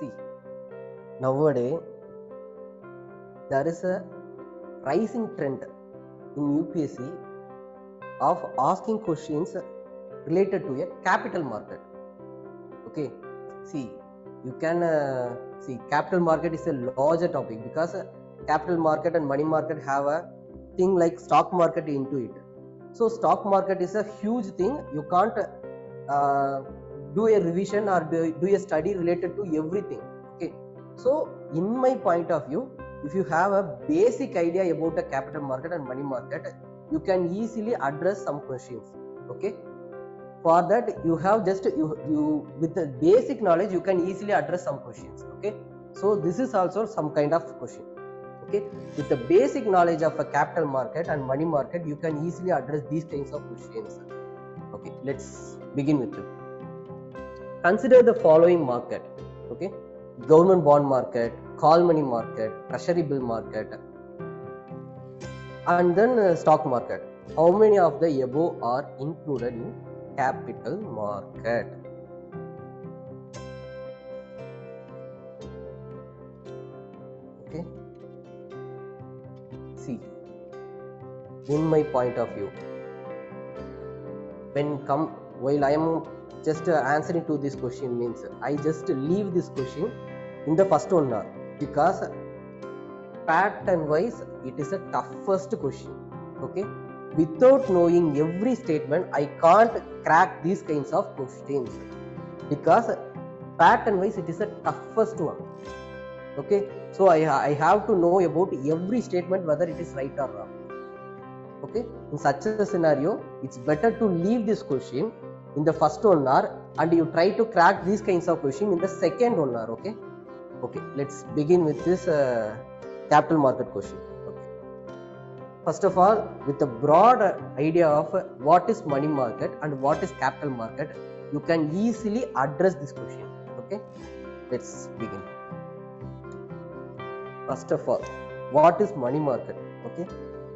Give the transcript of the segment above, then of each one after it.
See, nowadays there is a rising trend in UPSC of asking questions related to a capital market. Okay, see, you can see capital market is a larger topic because capital market and money market have a thing like stock market into it. So stock market is a huge thing. You can't do a revision or do a study related to everything. Okay, so in my point of view, if you have a basic idea about the capital market and money market, you can easily address some questions. Okay, for that you have just you with the basic knowledge you can easily address some questions. Okay, so this is also some kind of question. Okay, with the basic knowledge of a capital market and money market, you can easily address these kinds of questions. Okay, let's begin with it. Consider the following market. Okay, government bond market, call money market, treasury bill market, and then stock market. How many of the above are included in capital market? Okay, see, in my point of view, while I am just answering to this question, means I just leave this question in the first 1 hour because pattern wise it is a toughest question. Okay, without knowing every statement I can't crack these kinds of questions because pattern wise it is a toughest one. Okay, so I have to know about every statement whether it is right or wrong. Okay, in such a scenario it's better to leave this question in the first 1 hour and you try to crack these kinds of questions in the second 1 hour. Okay, okay, let's begin with this capital market question. Okay, first of all, with a broad idea of what is money market and what is capital market, you can easily address this question. Okay, let's begin. First of all, what is money market? Okay,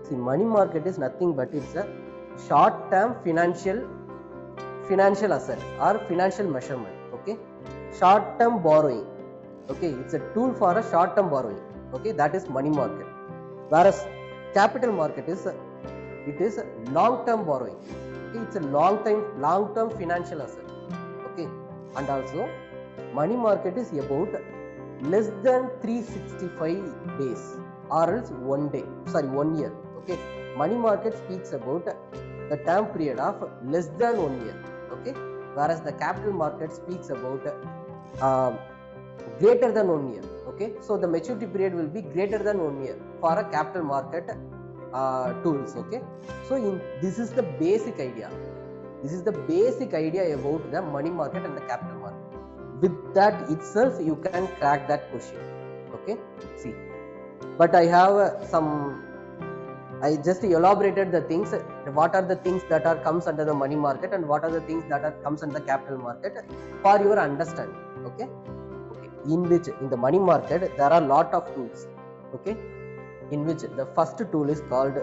see, money market is nothing but it's a short term financial asset or financial measurement. Okay, short term borrowing. Okay, it's a tool for a short term borrowing. Okay, that is money market. Whereas capital market is long term borrowing. Okay, it's a long term financial asset. Okay, and also money market is about less than 365 days or else 1 year. Okay, money market speaks about the term period of less than 1 year. Okay, whereas the capital market speaks about greater than 1 year. Okay, so the maturity period will be greater than 1 year for a capital market tools. Okay, so this is the basic idea. This is the basic idea about the money market and the capital market. With that itself, you can crack that question. Okay, see, but I have I just elaborated the things. What are the things that are comes under the money market and what are the things that are comes under the capital market for your understanding. Okay, okay. In the money market there are lot of tools. Okay, in which the first tool is called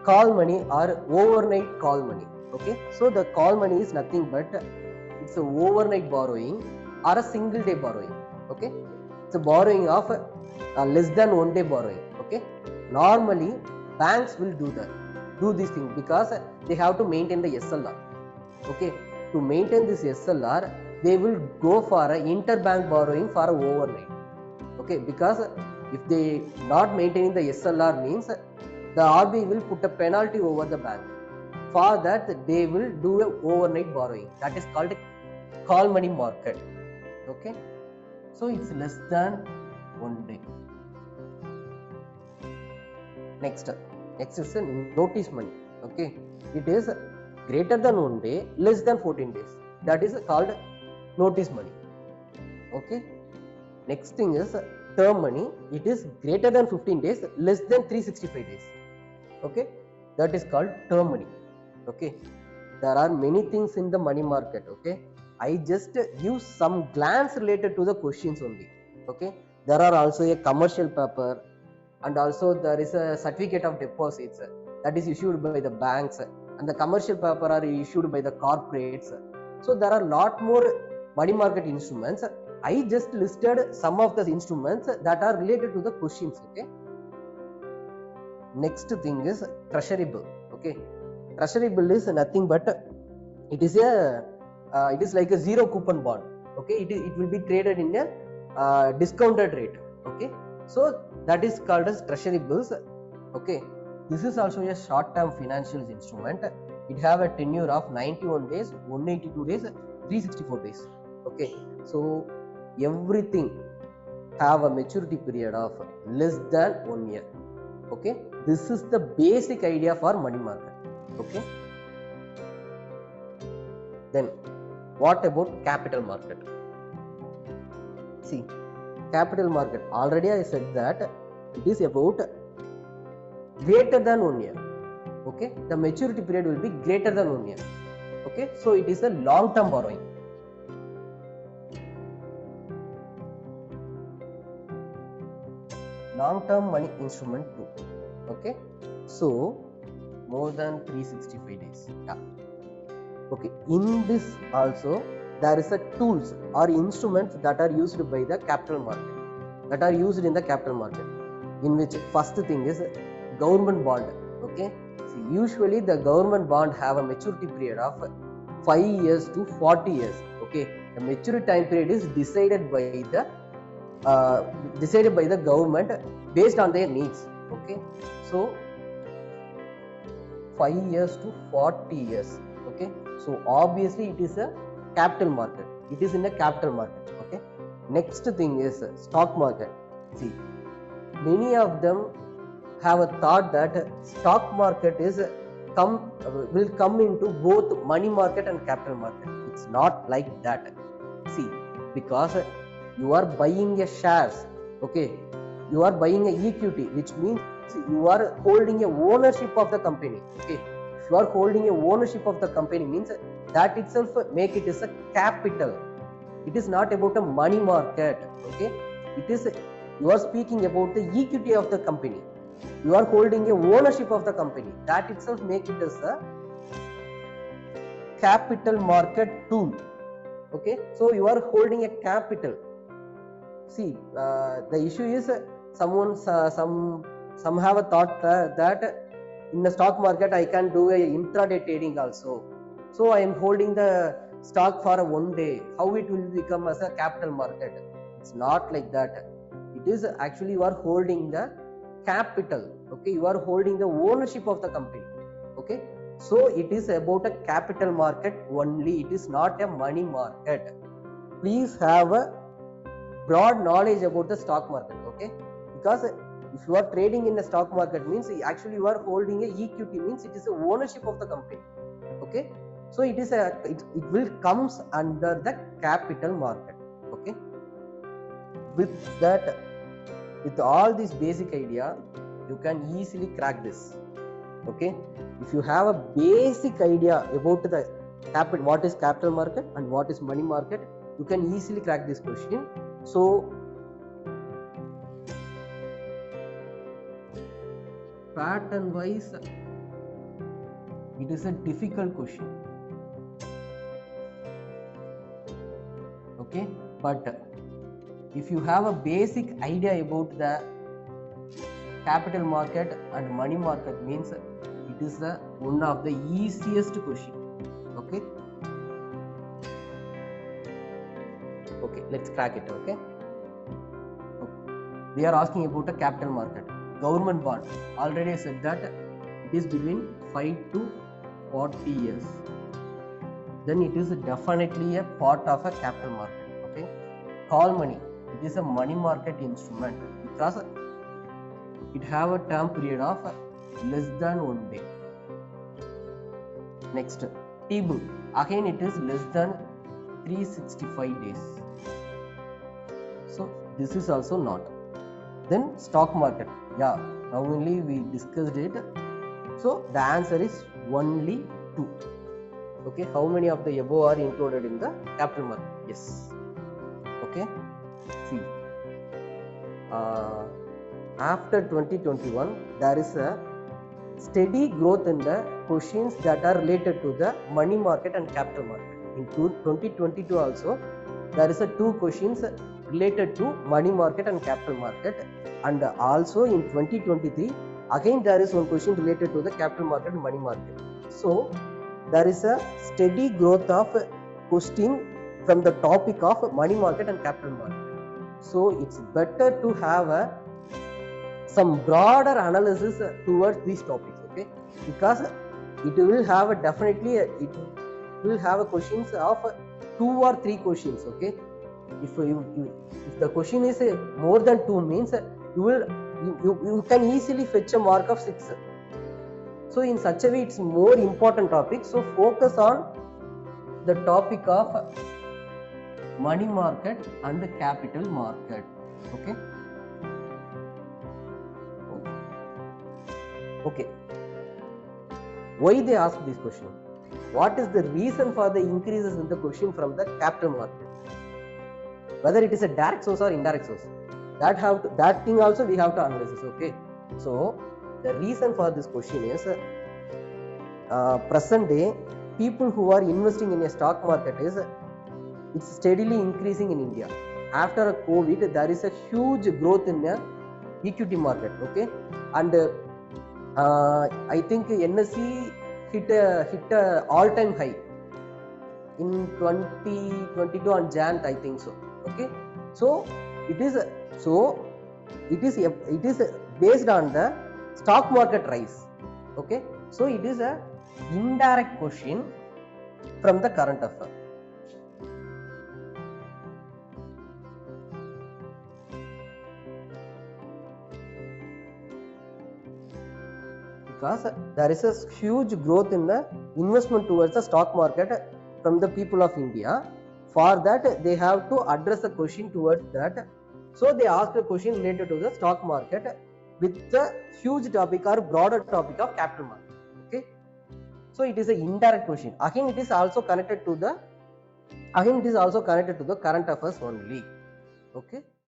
call money or overnight call money. Okay, so the call money is nothing but it's a overnight borrowing or a single day borrowing. Okay, it's a borrowing of less than 1 day borrowing. Okay, normally banks will do this thing because they have to maintain the SLR. Okay, to maintain this SLR, they will go for an interbank borrowing for a overnight. Okay, because if they not maintaining the SLR means the RBI will put a penalty over the bank. For that, they will do a overnight borrowing. That is called a call money market. Okay, so it's less than 1 day. Next is a notice money. Okay, it is greater than 1 day, less than 14 days. That is called notice money. Okay, next thing is term money. It is greater than 15 days, less than 365 days. Okay, that is called term money. Okay, there are many things in the money market. Okay, I just give some glance related to the questions only. Okay, there are also a commercial paper and also there is a certificate of deposits that is issued by the banks and the commercial paper are issued by the corporates. So there are lot more money market instruments I just listed some of the instruments that are related to the questions. Okay. Next thing is treasury bill. Okay. Treasury bill is nothing but it is like a zero coupon bond. Okay. It will be traded in a discounted rate. Okay. So that is called as treasury bills. Okay. This is also a short term financial instrument. It have a tenure of 91 days, 182 days, 364 days. Okay. So everything have a maturity period of less than 1 year. Okay. This is the basic idea for money market. Okay. Then what about capital market? See, capital market, already I said that it is about greater than 1 year. Okay, the maturity period will be greater than 1 year. Okay, so it is a long term borrowing. Long term money instrument too. Okay, so more than 365 days. Yeah. Okay, in this also there is a tools or instruments that are used by the capital market, that are used in the capital market, in which first thing is government bond. Okay, see, usually the government bond have a maturity period of 5 years to 40 years. Okay, the maturity time period is decided by the government based on their needs. Okay, so 5 years to 40 years. Okay, so obviously it is a capital market. It is in a capital market. Okay, next thing is stock market. See, many of them have a thought that stock market will come into both money market and capital market. It's not like that. See, because you are buying a shares. Okay, you are buying a equity, which means you are holding a ownership of the company. Okay, if you are holding a ownership of the company, means that itself make it as a capital. It is not about a money market. Okay, it is, you are speaking about the equity of the company. You are holding a ownership of the company. That itself make it as a capital market tool. Okay, so you are holding a capital. See, the issue is some have a thought that in the stock market I can do a intraday trading also. So I am holding the stock for a 1 day. How it will become as a capital market? It's not like that. It is actually you are holding the capital. Okay, you are holding the ownership of the company. Okay, so it is about a capital market only. It is not a money market. Please have a broad knowledge about the stock market. Okay, because if you are trading in the stock market, means actually you are holding a equity, means it is a ownership of the company. Okay, so it will comes under the capital market. Okay, with that, with all this basic idea, you can easily crack this. Okay, if you have a basic idea about the what is capital market and what is money market, you can easily crack this question. So pattern wise, it is a difficult question. Okay, but if you have a basic idea about the capital market and money market, means it is one of the easiest question. Okay, let's crack it. Okay, we are asking about a capital market. Government bond, already I said that it is between 5 to 40 years. Then it is definitely a part of a capital market. Okay, call money, it is a money market instrument because it have a term period of less than 1 day. Next, T-bill, again it is less than 365 days. So this is also not. Then stock market, yeah, now only we discussed it. So the answer is only 2. Okay, how many of the above are included in the capital market? Yes. Okay, see, after 2021 there is a steady growth in the questions that are related to the money market and capital market. In 2022 also there is a 2 questions related to money market and capital market, and also in 2023 again there is one question related to the capital market and money market. So there is a steady growth of question from the topic of money market and capital market. So it's better to have some broader analysis towards these topics, okay, because it will have it will have a questions of 2 or 3 questions, okay. If the question is more than 2 means you can easily fetch a mark of 6. So in such a way it's more important topic. So focus on the topic of money market and the capital market, okay. Okay, why they ask this question? What is the reason for the increases in the question from the capital market? Whether it is a direct source or indirect source, that thing also we have to analyze, okay. So the reason for this question is present day people who are investing in a stock market it's steadily increasing in India. After COVID, there is a huge growth in the equity market, okay, and I think NSE hit a all-time high in 2022 on Jan, I think so, okay. So it is based on the stock market rise, okay. So it is a indirect question from the current affair. Because there is a huge growth in the investment towards the stock market from the people of India. For that they have to address a question towards that. So they ask a question related to the stock market with the huge topic or broader topic of capital market, okay. So it is an indirect question. Again it is also connected to the current affairs only, okay.